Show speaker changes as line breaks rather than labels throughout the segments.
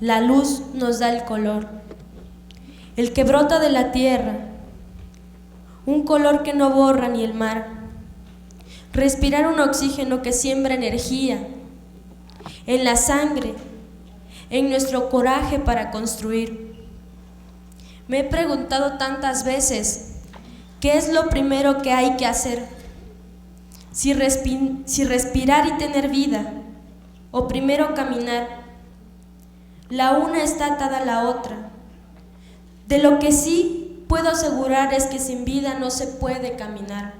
La luz nos da el color, el que brota de la tierra, un color que no borra ni el mar. Respirar un oxígeno que siembra energía en la sangre, en nuestro coraje para construir. Me he preguntado tantas veces, ¿qué es lo primero que hay que hacer? Si respirar y tener vida, o primero caminar. La una está atada a la otra. De lo que sí puedo asegurar es que sin vida no se puede caminar.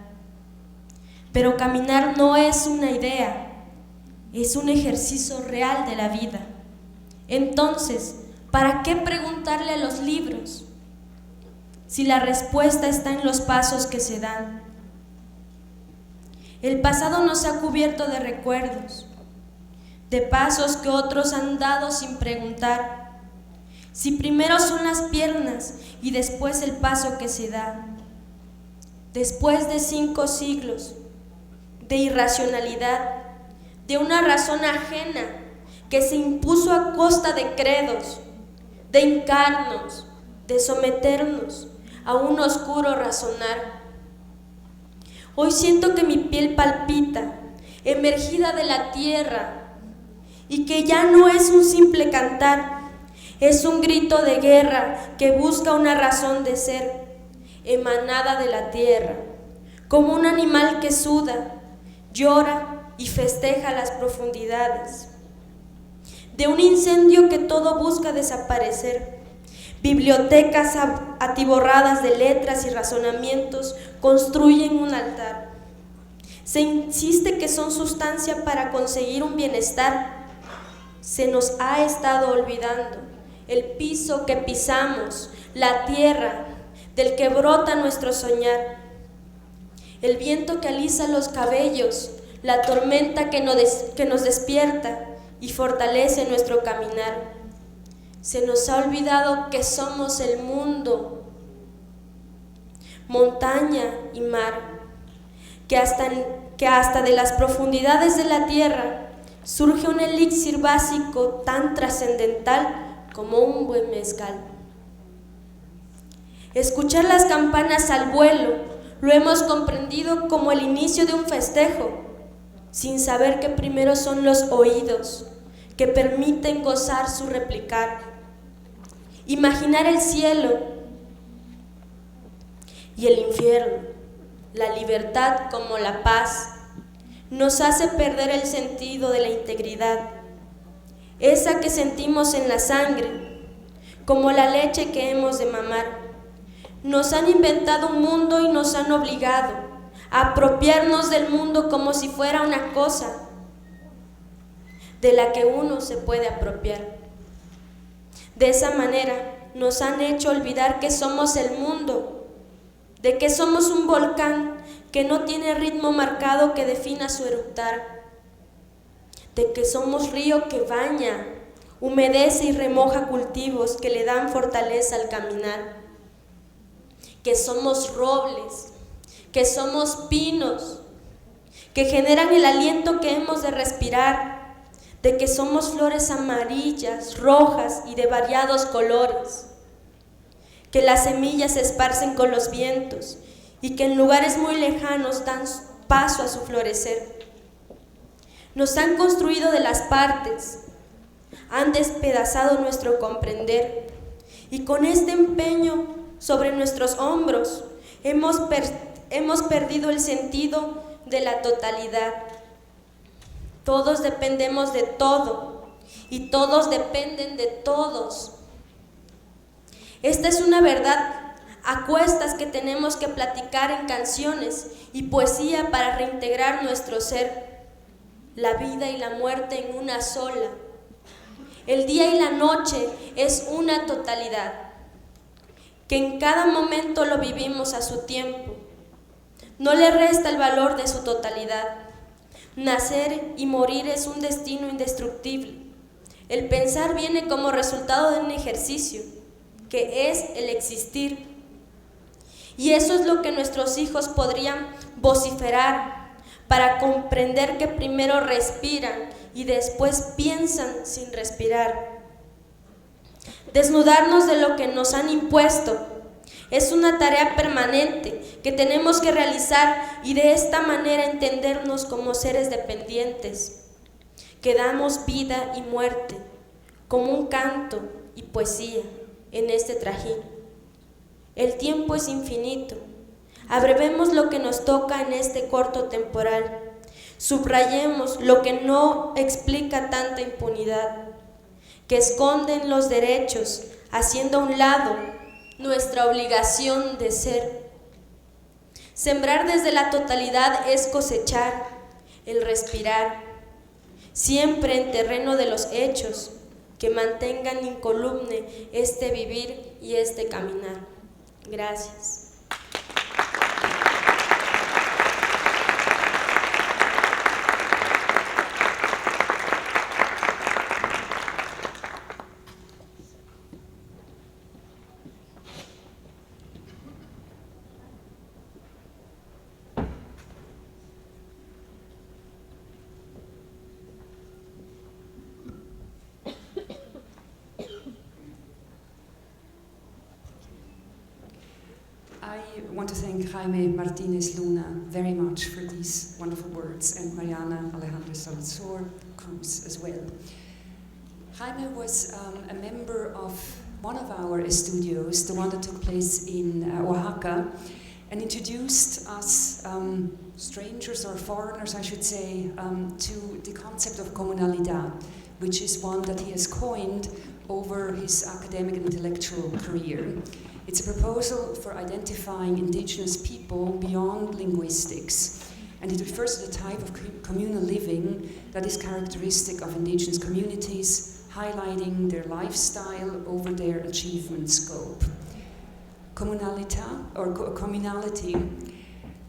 Pero caminar no es una idea, es un ejercicio real de la vida. Entonces, ¿para qué preguntarle a los libros si la respuesta está en los pasos que se dan? El pasado nos ha cubierto de recuerdos, de pasos que otros han dado sin preguntar si primero son las piernas y después el paso que se da. Después de 5 siglos de irracionalidad, de una razón ajena que se impuso a costa de credos, de hincarnos, de someternos a un oscuro razonar. Hoy siento que mi piel palpita, emergida de la tierra, y que ya no es un simple cantar, es un grito de guerra que busca una razón de ser, emanada de la tierra, como un animal que suda, llora y festeja las profundidades. De un incendio que todo busca desaparecer, bibliotecas atiborradas de letras y razonamientos construyen un altar. Se insiste que son sustancia para conseguir un bienestar. Se nos ha estado olvidando el piso que pisamos, la tierra del que brota nuestro soñar, el viento que alisa los cabellos, la tormenta que nos despierta y fortalece nuestro caminar. Se nos ha olvidado que somos el mundo, montaña y mar, que hasta de las profundidades de la tierra surge un elixir básico tan trascendental como un buen mezcal. Escuchar las campanas al vuelo lo hemos comprendido como el inicio de un festejo, sin saber que primero son los oídos que permiten gozar su replicar. Imaginar el cielo y el infierno, la libertad como la paz, nos hace perder el sentido de la integridad, esa que sentimos en la sangre, como la leche que hemos de mamar. Nos han inventado un mundo y nos han obligado a apropiarnos del mundo como si fuera una cosa de la que uno se puede apropiar. De esa manera nos han hecho olvidar que somos el mundo, de que somos un volcán que no tiene ritmo marcado que defina su eructar, de que somos río que baña, humedece y remoja cultivos que le dan fortaleza al caminar, que somos robles, que somos pinos, que generan el aliento que hemos de respirar, de que somos flores amarillas, rojas y de variados colores, que las semillas se esparcen con los vientos y que en lugares muy lejanos dan paso a su florecer. Nos han construido de las partes, han despedazado nuestro comprender, y con este empeño sobre nuestros hombros hemos perdido el sentido de la totalidad. Todos dependemos de todo, y todos dependen de todos. Esta es una verdad a cuestas que tenemos que platicar en canciones y poesía para reintegrar nuestro ser, la vida y la muerte en una sola. El día y la noche es una totalidad, que en cada momento lo vivimos a su tiempo. No le resta el valor de su totalidad. Nacer y morir es un destino indestructible. El pensar viene como resultado de un ejercicio, que es el existir. Y eso es lo que nuestros hijos podrían vociferar para comprender que primero respiran y después piensan sin respirar. Desnudarnos de lo que nos han impuesto es una tarea permanente que tenemos que realizar y de esta manera entendernos como seres dependientes, que damos vida y muerte, como un canto y poesía en este trajín. El tiempo es infinito. Abrevemos lo que nos toca en este corto temporal. Subrayemos lo que no explica tanta impunidad, que esconden los derechos, haciendo a un lado nuestra obligación de ser. Sembrar desde la totalidad es cosechar, el respirar, siempre en terreno de los hechos, que mantengan incoluble este vivir y este caminar. Gracias.
I want to thank Jaime Martinez Luna very much for these wonderful words, and Mariana Alejandra Salazar Cruz as well. Jaime was a member of one of our estudios, the one that took place in Oaxaca, and introduced us, strangers or foreigners I should say, to the concept of comunalidad, which is one that he has coined over his academic and intellectual career. It's a proposal for identifying indigenous people beyond linguistics, and it refers to the type of communal living that is characteristic of indigenous communities, highlighting their lifestyle over their achievement scope. Comunalita, or communality,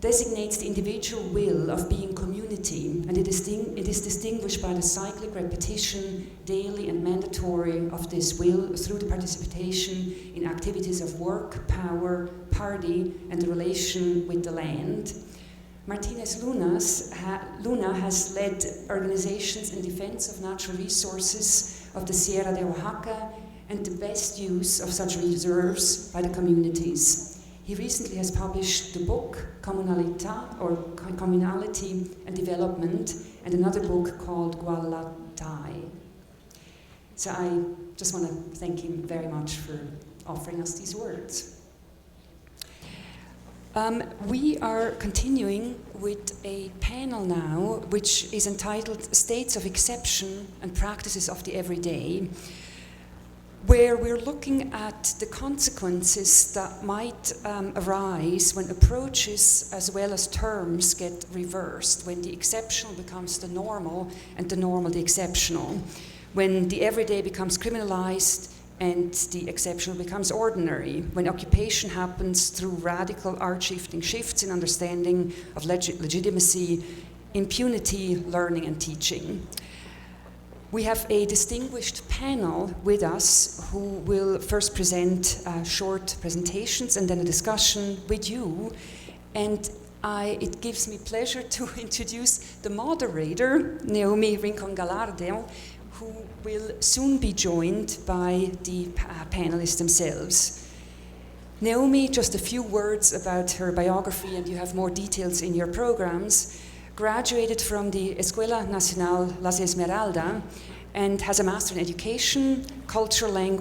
designates the individual will of being community, and it is distinguished by the cyclic repetition, daily and mandatory, of this will through the participation in activities of work, power, party, and the relation with the land. Martinez Luna has led organizations in defense of natural resources of the Sierra de Oaxaca and the best use of such reserves by the communities. He recently has published the book Comunalita, or Communality and Development, and another book called Gualatai. So I just want to thank him very much for offering us these words. We are continuing with a panel now, which is entitled States of Exception and Practices of the Everyday, where we're looking at the consequences that might arise when approaches as well as terms get reversed, when the exceptional becomes the normal and the normal the exceptional, when the everyday becomes criminalized and the exceptional becomes ordinary, when occupation happens through radical art-shifting shifts in understanding of legitimacy, impunity, learning and teaching. We have a distinguished panel with us who will first present short presentations and then a discussion with you. And it gives me pleasure to introduce the moderator, Naomi Rincon Galardo, who will soon be joined by the panelists themselves. Naomi, just a few words about her biography, and you have more details in your programs. Graduated from the Escuela Nacional Las Esmeralda and has a master in education, culture and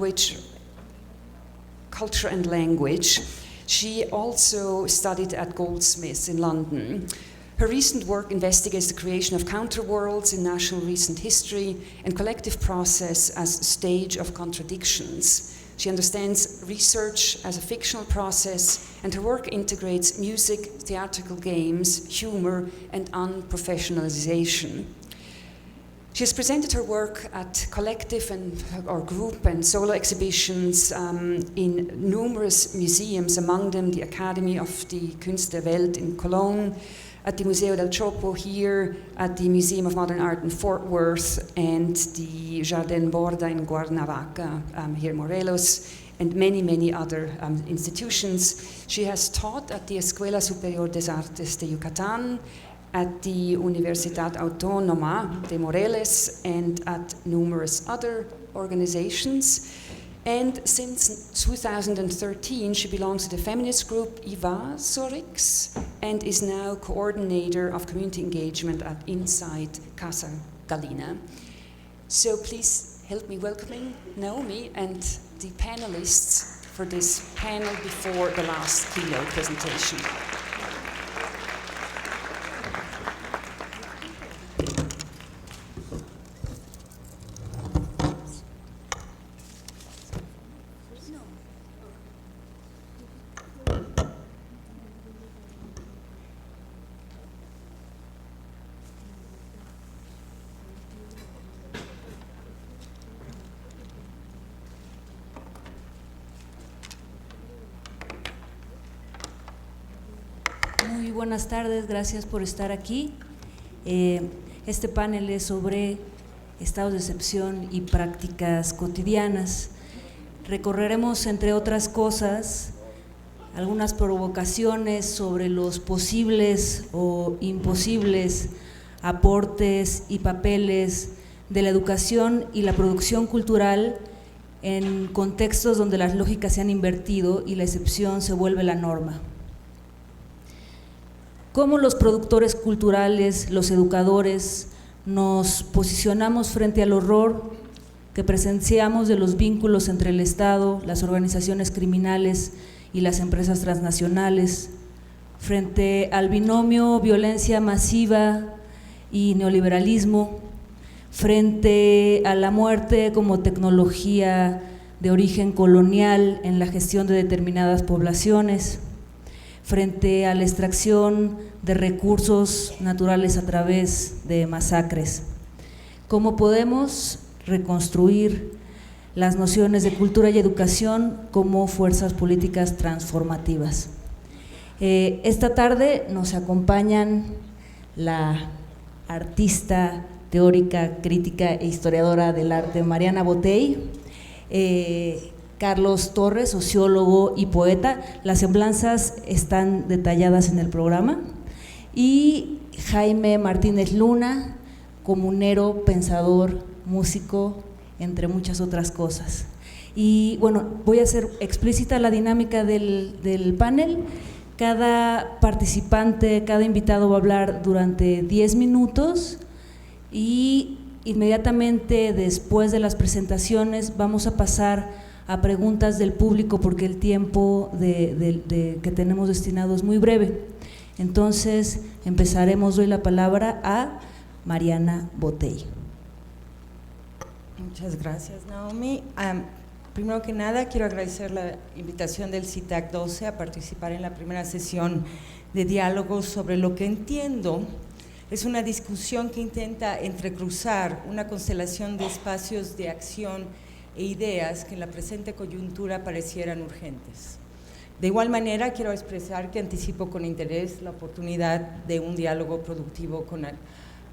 language. She also studied at Goldsmiths in London. Her recent work investigates the creation of counterworlds in national recent history and collective process as a stage of contradictions. She understands research as a fictional process, and her work integrates music, theatrical games, humor, and unprofessionalization. She has presented her work at collective or group and solo exhibitions in numerous museums, among them the Academy of the Kunst der Welt in Cologne, at the Museo del Chopo here, at the Museum of Modern Art in Fort Worth, and the Jardin Borda in Cuernavaca, here in Morelos, and many, many other institutions. She has taught at the Escuela Superior des Artes de Yucatán, at the Universidad Autónoma de Morelos, and at numerous other organizations. And since 2013, she belongs to the feminist group Iva Sorix and is now coordinator of community engagement at Inside Casa Galina. So please help me welcoming Naomi and the panelists for this panel before the last keynote presentation.
Muy buenas tardes, gracias por estar aquí. Este panel es sobre estados de excepción y prácticas cotidianas. Recorreremos, entre otras cosas, algunas provocaciones sobre los posibles o imposibles aportes y papeles de la educación y la producción cultural en contextos donde las lógicas se han invertido y la excepción se vuelve la norma. Cómo los productores culturales, los educadores, nos posicionamos frente al horror que presenciamos de los vínculos entre el Estado, las organizaciones criminales y las empresas transnacionales, frente al binomio violencia masiva y neoliberalismo, frente a la muerte como tecnología de origen colonial en la gestión de determinadas poblaciones, frente a la extracción de recursos naturales a través de masacres. ¿Cómo podemos reconstruir las nociones de cultura y educación como fuerzas políticas transformativas? Esta tarde nos acompañan la artista, teórica, crítica e historiadora del arte Mariana Botey, Carlos Torres, sociólogo y poeta, las semblanzas están detalladas en el programa, y Jaime Martínez Luna, comunero, pensador, músico, entre muchas otras cosas. Y bueno, voy a hacer explícita la dinámica del panel. Cada participante, cada invitado va a hablar durante 10 minutos y inmediatamente después de las presentaciones vamos a pasar a preguntas del público porque el tiempo que tenemos destinado es muy breve. Entonces empezaremos, doy la palabra a Mariana Botey.
Muchas gracias, Naomi. Primero que nada, quiero agradecer la invitación del CITAC 12 a participar en la primera sesión de diálogo sobre lo que entiendo es una discusión que intenta entrecruzar una constelación de espacios de acción e ideas que en la presente coyuntura parecieran urgentes. De igual manera, quiero expresar que anticipo con interés la oportunidad de un diálogo productivo con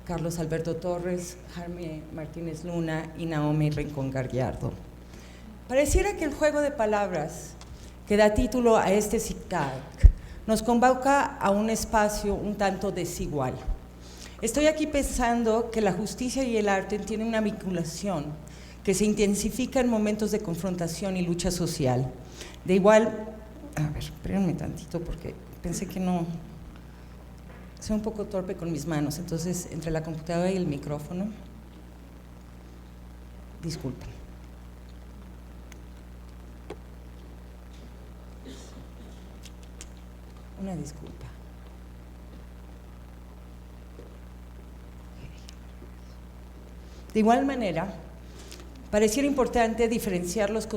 Carlos Alberto Torres, Jaime Martínez Luna y Naomi Rincón Gallardo. Pareciera que el juego de palabras que da título a este CITAC nos convoca a un espacio un tanto desigual. Estoy aquí pensando que la justicia y el arte tienen una vinculación que se intensifica en momentos de confrontación y lucha social. De igual, a ver, espérenme tantito porque pensé que no, soy un poco torpe con mis manos, entonces entre la computadora y el micrófono, disculpen. Una disculpa. De igual manera, pareciera importante diferenciar los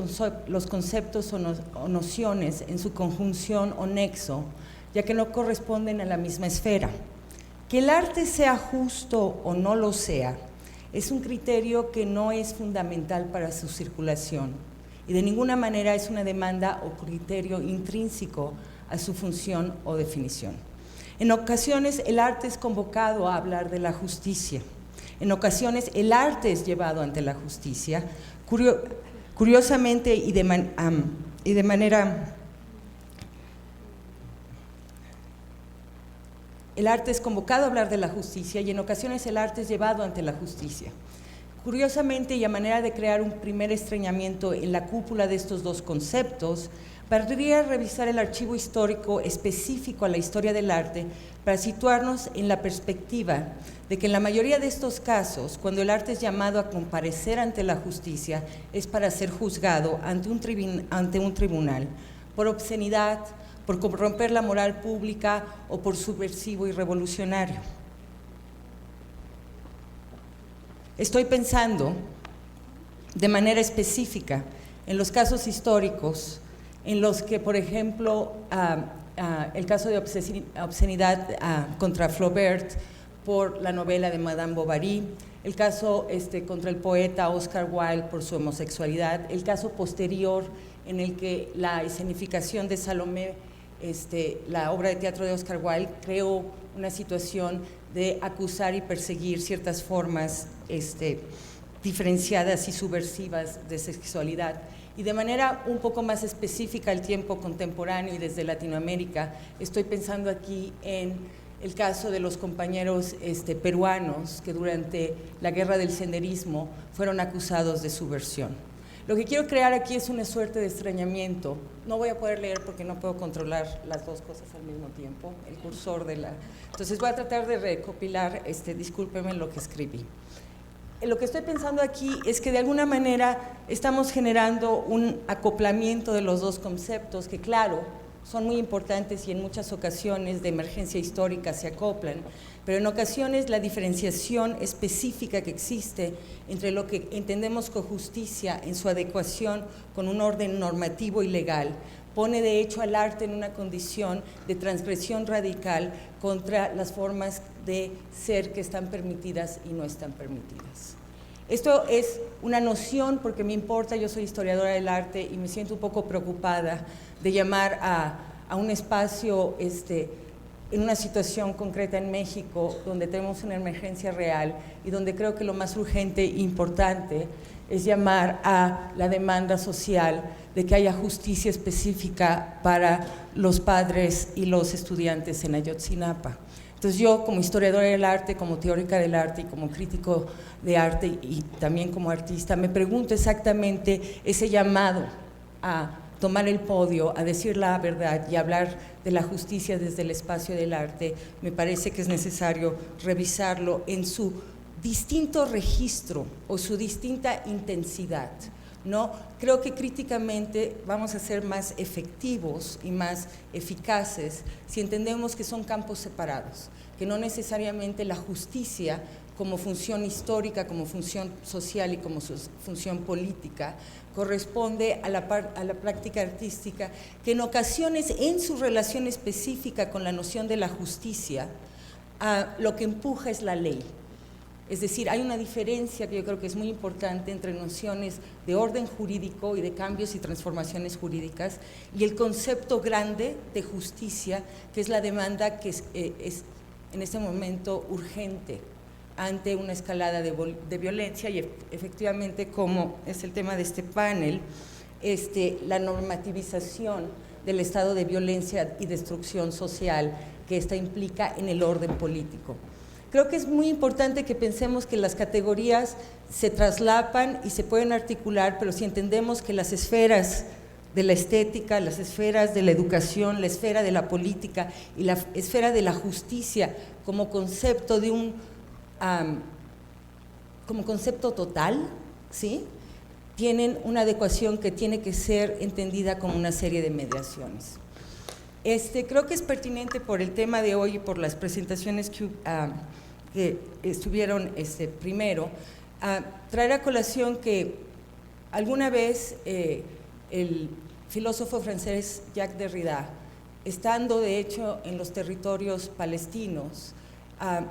conceptos o nociones en su conjunción o nexo, ya que no corresponden a la misma esfera. Que el arte sea justo o no lo sea, es un criterio que no es fundamental para su circulación y de ninguna manera es una demanda o criterio intrínseco a su función o definición. En ocasiones el arte es convocado a hablar de la justicia. En ocasiones el arte es llevado ante la justicia, curiosamente y de manera… El arte es convocado a hablar de la justicia y en ocasiones el arte es llevado ante la justicia. Curiosamente, y a manera de crear un primer estreñimiento en la cúpula de estos dos conceptos, valdría revisar el archivo histórico específico a la historia del arte para situarnos en la perspectiva de que en la mayoría de estos casos, cuando el arte es llamado a comparecer ante la justicia, es para ser juzgado ante un tribunal por obscenidad, por corromper la moral pública o por subversivo y revolucionario. Estoy pensando de manera específica en los casos históricos en los que, por ejemplo, el caso de obscenidad contra Flaubert por la novela de Madame Bovary, el caso contra el poeta Oscar Wilde por su homosexualidad, el caso posterior en el que la escenificación de Salomé, la obra de teatro de Oscar Wilde, creó una situación de acusar y perseguir ciertas formas diferenciadas y subversivas de sexualidad. Y de manera un poco más específica al tiempo contemporáneo y desde Latinoamérica, estoy pensando aquí en el caso de los compañeros peruanos que durante la guerra del senderismo fueron acusados de subversión. Lo que quiero crear aquí es una suerte de extrañamiento. No voy a poder leer porque no puedo controlar las dos cosas al mismo tiempo, el cursor de la... Entonces voy a tratar de recopilar, discúlpeme lo que escribí. Lo que estoy pensando aquí es que de alguna manera estamos generando un acoplamiento de los dos conceptos que, claro, son muy importantes y en muchas ocasiones de emergencia histórica se acoplan, pero en ocasiones la diferenciación específica que existe entre lo que entendemos como justicia en su adecuación con un orden normativo y legal pone de hecho al arte en una condición de transgresión radical contra las formas de ser que están permitidas y no están permitidas. Esto es una noción porque me importa, yo soy historiadora del arte y me siento un poco preocupada de llamar a un espacio en una situación concreta en México donde tenemos una emergencia real y donde creo que lo más urgente e importante es llamar a la demanda social de que haya justicia específica para los padres y los estudiantes en Ayotzinapa. Entonces yo, como historiadora del arte, como teórica del arte y como crítico de arte y también como artista, me pregunto exactamente ese llamado a tomar el podio, a decir la verdad y hablar de la justicia desde el espacio del arte. Me parece que es necesario revisarlo en su distinto registro o su distinta intensidad, ¿no? Creo que críticamente vamos a ser más efectivos y más eficaces si entendemos que son campos separados, que no necesariamente la justicia como función histórica, como función social y como función política, corresponde a la práctica artística, que en ocasiones en su relación específica con la noción de la justicia, lo que empuja es la ley. Es decir, hay una diferencia que yo creo que es muy importante entre nociones de orden jurídico y de cambios y transformaciones jurídicas y el concepto grande de justicia, que es la demanda que es en este momento urgente ante una escalada de violencia y efectivamente, como es el tema de este panel, la normativización del estado de violencia y destrucción social que esta implica en el orden político. Creo que es muy importante que pensemos que las categorías se traslapan y se pueden articular, pero si entendemos que las esferas de la estética, las esferas de la educación, la esfera de la política y la esfera de la justicia como concepto de como concepto total, ¿sí?, tienen una adecuación que tiene que ser entendida como una serie de mediaciones. Creo que es pertinente por el tema de hoy y por las presentaciones que estuvieron primero, traer a colación que alguna vez el filósofo francés Jacques Derrida, estando de hecho en los territorios palestinos,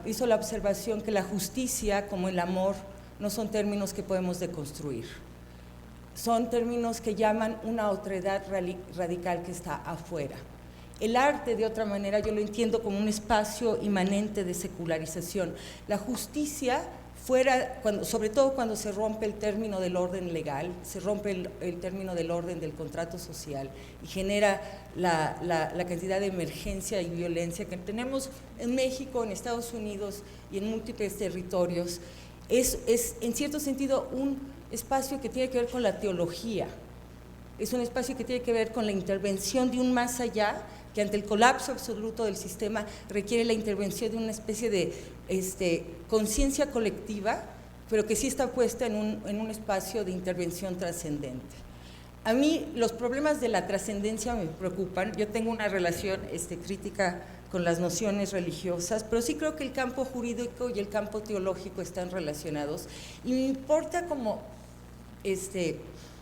hizo la observación que la justicia como el amor no son términos que podemos deconstruir, son términos que llaman una otredad radical que está afuera. El arte, de otra manera, yo lo entiendo como un espacio inmanente de secularización. La justicia fuera, sobre todo cuando se rompe el término del orden legal, se rompe el término del orden del contrato social y genera la cantidad de emergencia y violencia que tenemos en México, en Estados Unidos y en múltiples territorios. es en cierto sentido un espacio que tiene que ver con la teología, es un espacio que tiene que ver con la intervención de un más allá, que ante el colapso absoluto del sistema requiere la intervención de una especie de conciencia colectiva, pero que sí está puesta en un espacio de intervención trascendente. A mí los problemas de la trascendencia me preocupan. Yo tengo una relación crítica con las nociones religiosas, pero sí creo que el campo jurídico y el campo teológico están relacionados, y me importa como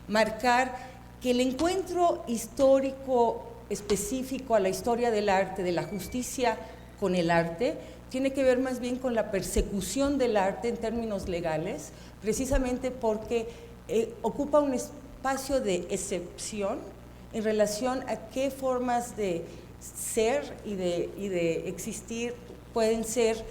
marcar que el encuentro histórico específico a la historia del arte, de la justicia con el arte, tiene que ver más bien con la persecución del arte en términos legales, precisamente porque ocupa un espacio de excepción en relación a qué formas de ser y de existir pueden ser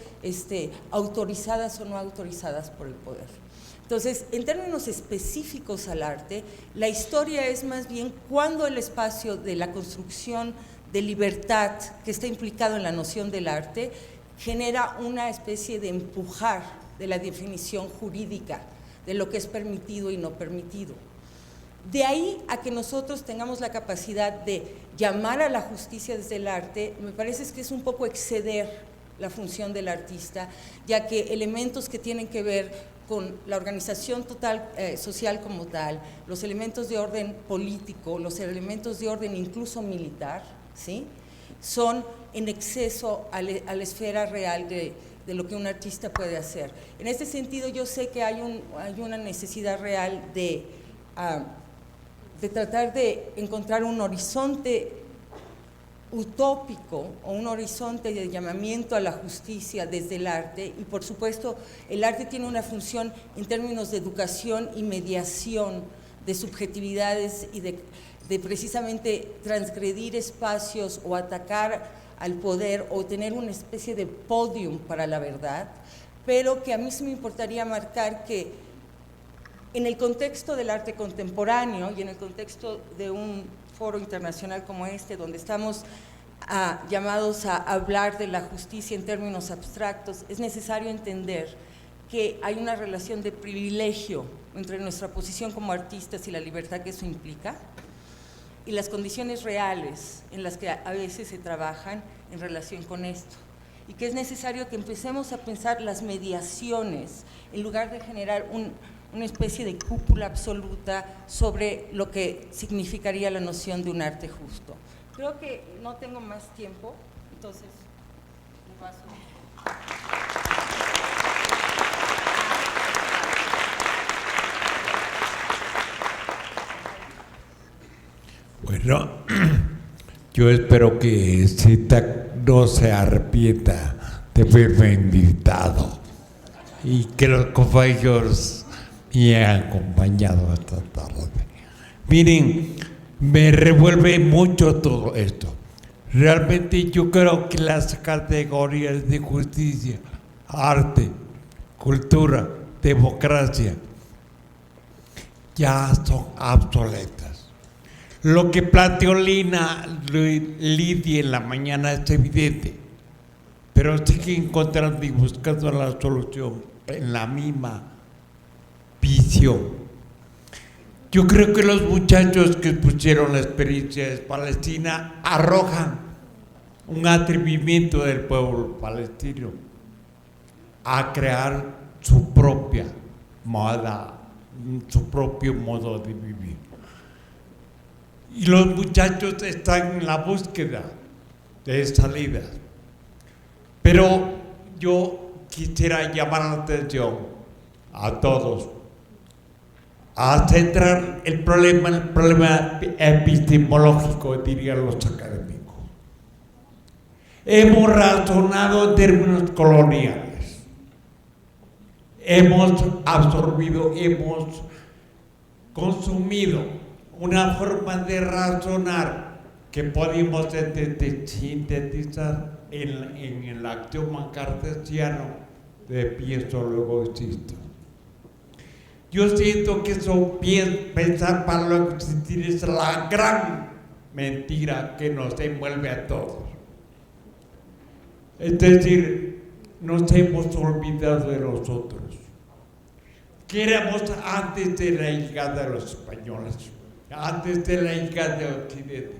autorizadas o no autorizadas por el poder. Entonces, en términos específicos al arte, la historia es más bien cuando el espacio de la construcción de libertad que está implicado en la noción del arte genera una especie de empujar de la definición jurídica de lo que es permitido y no permitido. De ahí a que nosotros tengamos la capacidad de llamar a la justicia desde el arte, me parece que es un poco exceder la función del artista, ya que elementos que tienen que ver con la organización total, social como tal, los elementos de orden político, los elementos de orden incluso militar, ¿sí?, son en exceso a la esfera real de lo que un artista puede hacer. En este sentido, yo sé que hay una necesidad real de tratar de encontrar un horizonte utópico o un horizonte de llamamiento a la justicia desde el arte, y por supuesto el arte tiene una función en términos de educación y mediación de subjetividades y de precisamente transgredir espacios o atacar al poder o tener una especie de podium para la verdad, pero que a mí sí me importaría marcar que en el contexto del arte contemporáneo y en el contexto de un foro internacional como este, donde estamos llamados a hablar de la justicia en términos abstractos, es necesario entender que hay una relación de privilegio entre nuestra posición como artistas y la libertad que eso implica, y las condiciones reales en las que a veces se trabajan en relación con esto, y que es necesario que empecemos a pensar las mediaciones en lugar de generar una especie de cúpula absoluta sobre lo que significaría la noción de un arte justo. Creo que no tengo más tiempo, entonces me paso.
Bueno, yo espero que CITAC no se arrepienta de haberme invitado y que los compañeros me han acompañado esta tarde. Miren, me revuelve mucho todo esto. Realmente yo creo que las categorías de justicia, arte, cultura, democracia ya son obsoletas. Lo que planteó Lidia en la mañana es evidente, pero sigue encontrando y buscando la solución en la misma visión. Yo creo que los muchachos que pusieron la experiencia de Palestina arrojan un atrevimiento del pueblo palestino a crear su propia moda, su propio modo de vivir. Y los muchachos están en la búsqueda de salidas. Pero yo quisiera llamar la atención a todos a centrar el problema epistemológico, dirían los académicos. Hemos razonado en términos coloniales. Hemos absorbido, hemos consumido una forma de razonar que podemos sintetizar en el axioma cartesiano de pienso, luego existo. Yo siento que eso pensar para luego existir es la gran mentira que nos envuelve a todos. Es decir, nos hemos olvidado de nosotros. que éramos antes de la llegada de los españoles, antes de la llegada de Occidente,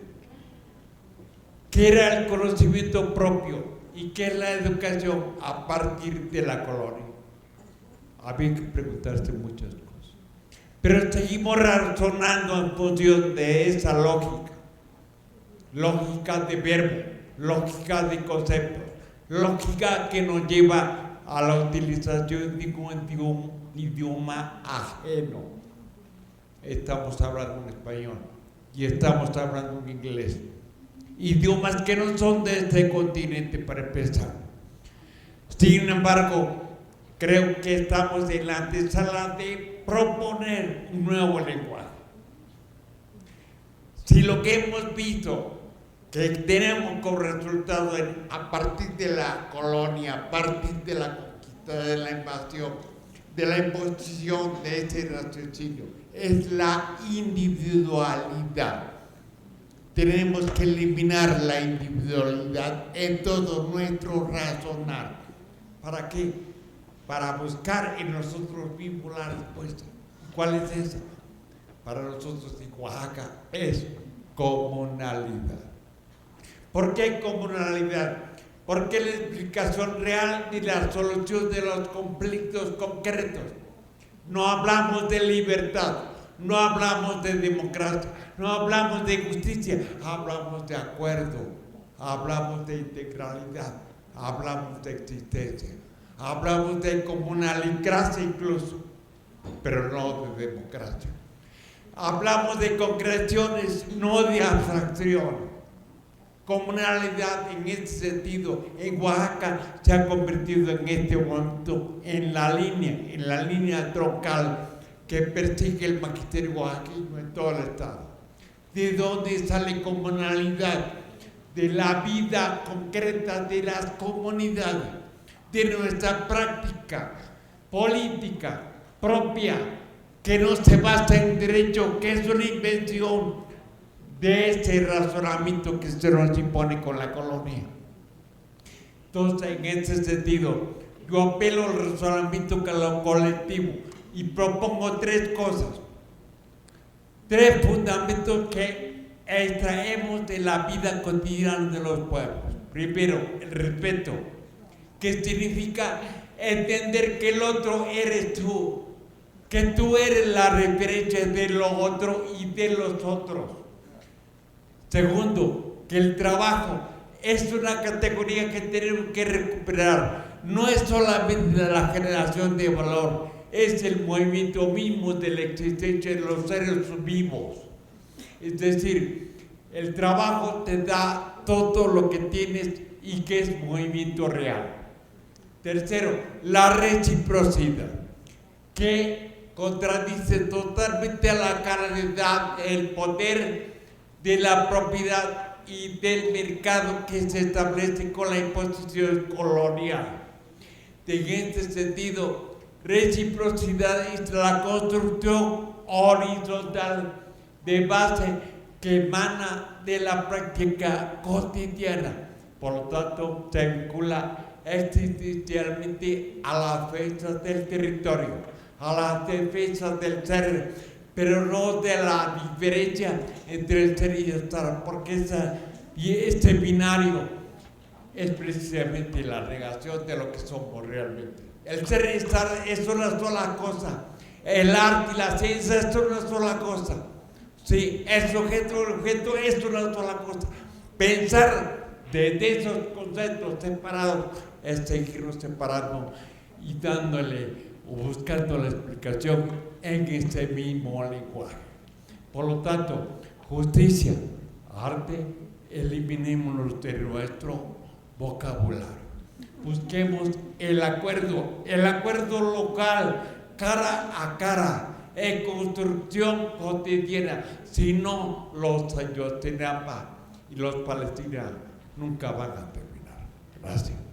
que era el conocimiento propio y que es la educación a partir de la colonia. Había que preguntarse muchas cosas, pero seguimos razonando en función de esa lógica de verbo, lógica de concepto, lógica que nos lleva a la utilización de un idioma ajeno. Estamos hablando en español y estamos hablando en inglés, idiomas que no son de este continente para empezar. Sin embargo, creo que estamos en la antesala de proponer un nuevo lenguaje. Si lo que hemos visto que tenemos como resultado a partir de la colonia, a partir de la conquista, de la invasión, de la imposición de este raciocinio, es la individualidad. Tenemos que eliminar la individualidad en todo nuestro razonar. ¿Para qué? Para buscar en nosotros mismos la respuesta. ¿Cuál es esa? Para nosotros en Oaxaca es comunalidad. ¿Por qué comunalidad? Porque es la explicación real de la solución de los conflictos concretos. No hablamos de libertad, no hablamos de democracia, no hablamos de justicia, hablamos de acuerdo, hablamos de integralidad, hablamos de existencia, hablamos de comunalidad incluso, pero no de democracia. Hablamos de concreciones, no de abstracción. Comunalidad en este sentido en Oaxaca se ha convertido en este momento en la línea troncal que persigue el magisterio oaxaqueño en todo el estado. ¿De dónde sale comunalidad? De la vida concreta de las comunidades, de nuestra práctica política propia, que no se basa en derecho, que es una invención de ese razonamiento que se nos impone con la colonia. Entonces, en ese sentido, yo apelo al razonamiento colectivo y propongo tres cosas, tres fundamentos que extraemos de la vida cotidiana de los pueblos. Primero, el respeto, que significa entender que el otro eres tú, que tú eres la referencia de lo otro y de los otros. Segundo, que el trabajo es una categoría que tenemos que recuperar. No es solamente la generación de valor, es el movimiento mismo de la existencia de los seres vivos. Es decir, el trabajo te da todo lo que tienes y que es movimiento real. Tercero, la reciprocidad, que contradice totalmente a la carnalidad, el poder de la propiedad y del mercado que se establece con la imposición colonial. En este sentido, reciprocidad es la construcción horizontal de base que emana de la práctica cotidiana. Por lo tanto, se vincula existencialmente a la defensa del territorio, a la defensa del ser, pero no de la diferencia entre el ser y el estar, porque este binario es precisamente la negación de lo que somos realmente. El ser y estar es una sola cosa, el arte y la ciencia es una sola cosa, sí, el sujeto es una sola cosa. Pensar desde esos conceptos separados es seguirnos separando y dándole o buscando la explicación en ese mismo lenguaje. Por lo tanto, justicia, arte, eliminémonos de nuestro vocabulario. Busquemos el acuerdo local, cara a cara, en construcción cotidiana. Si no, los Ayotzinapa y los palestinos nunca van a terminar. Gracias.